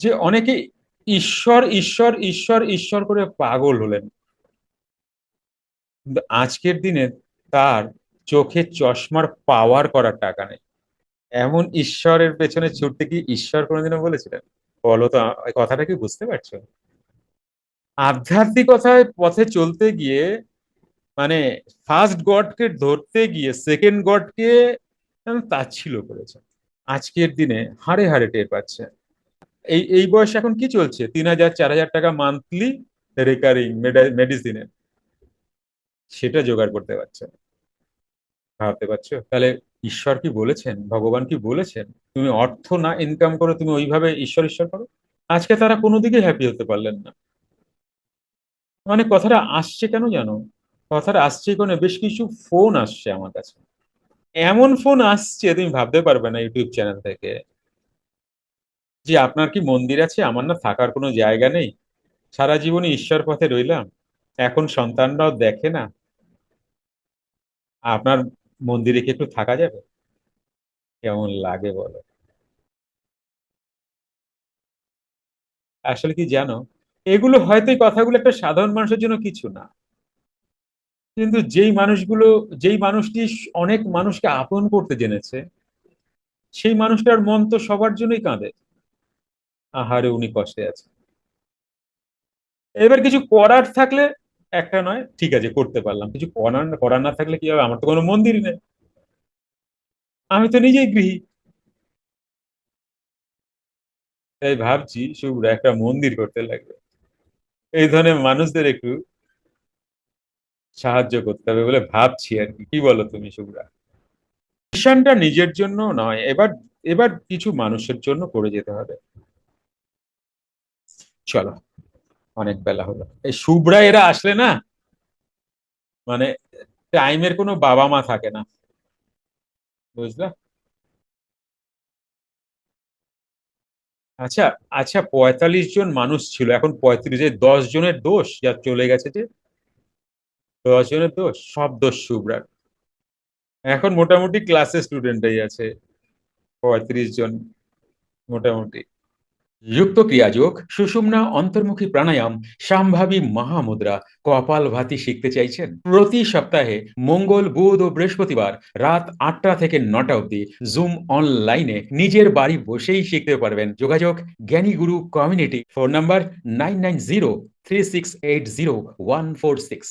যে অনেকে ঈশ্বর ঈশ্বর ঈশ্বর ঈশ্বর করে পাগল হলেন, কিন্তু আজকের দিনে তার চোখে চশমার পাওয়ার করার টাকা নেই। এমন ঈশ্বরের পেছনে ছুটতে কি ঈশ্বর কোনোদিনও বলেছিলেন? বলো তো, এই কথাটা কি বুঝতে পারছো? আধ্যাত্মিকতায় পথে চলতে গিয়ে, মানে ফার্স্ট গডকে ধরতে গিয়ে সেকেন্ড গডকে তাচ্ছিল্য করেছে। আজকের দিনে হাড়ে হাড়ে টের পাচ্ছে। এই এই বয়সে এখন কি চলছে? 3,000 4,000 টাকা মান্থলি রেকারিং মেডিসিনে, সেটা জোগাড় করতে পারছে না। ভাবতে পারছো তাহলে? ঈশ্বর কি বলেছেন, ভগবান কি বলেছেন তুমি অর্থ না ইনকাম করো, তুমি ওইভাবে ঈশ্বর ঈশ্বর করো? আজকে তারা কোনো দিকে হ্যাপি হতে পারলেন না। মানে কথাটা আসছে কেন জানো? কথাটা আসছে কেন, বেশ কিছু ফোন আসছে আমার কাছে। এমন ফোন আসছে তুমি ভাবতে পারবে না, ইউটিউব চ্যানেল থেকে, যে আপনার কি মন্দির আছে? আমার না থাকার কোনো জায়গা নেই, সারা জীবনই ঈশ্বর পথে রইলাম, এখন সন্তানরাও দেখে না, আপনার মন্দিরে কি একটু থাকা যাবে? কেমন লাগে বলো? আসলে কি জানো, এগুলো হয়তো, এই কথাগুলো একটা সাধারণ মানুষের জন্য কিছু না, কিন্তু যেই মানুষটি অনেক মানুষকে আপন করতে জেনেছে, সেই মানুষটার মন তো সবার জন্যই কাঁদে। আহারে, উনি কষ্টে আছে। এবার কিছু করার থাকলে, একটা নয় ঠিক আছে করতে পারলাম, কিছু করার করার না থাকলে কি হবে? আমার তো কোনো মন্দিরই নেই, আমি তো নিজেই গৃহী। তাই ভাবছি শুভ্র একটা মন্দির করতে লাগবে, এই ধরনের মানুষদের একটু সাহায্য করতে হবে বলে ভাবছি আর কি। কি বলো তুমি শুভ্রা? মিশনটা নিজের জন্য নয়, এবার এবার কিছু মানুষের জন্য করে যেতে হবে। চলো, অনেক বেলা হলো। এই শুভ্রা এরা আসলে না, মানে টাইমের কোনো বাবা মা থাকে না, বুঝলা? আচ্ছা, আচ্ছা, 45 জন মানুষ ছিল, এখন 35, 10 জনের দোষ যা চলে গেছে যে, 10 জনের দোষ, সব দোষ শুভ্রার। এখন মোটামুটি ক্লাসে স্টুডেন্টই আছে 35 জন, মোটামুটি। যুক্ত ক্রিয়াযোগ, সুষুম্না অন্তর্মুখী প্রাণায়াম, সম্ভাবী মহামুদ্রা, কপালভাতি শিখতে চাইছেন? প্রতি সপ্তাহে মঙ্গল, বুধ ও বৃহস্পতিবার রাত 8টা থেকে 9টা অবধি জুম অনলাইনে নিজের বাড়ি বসেই শিখতে পারবেন। যোগাযোগ জ্ঞানী গুরু কমিউনিটি, ফোন নাম্বার 9903680146।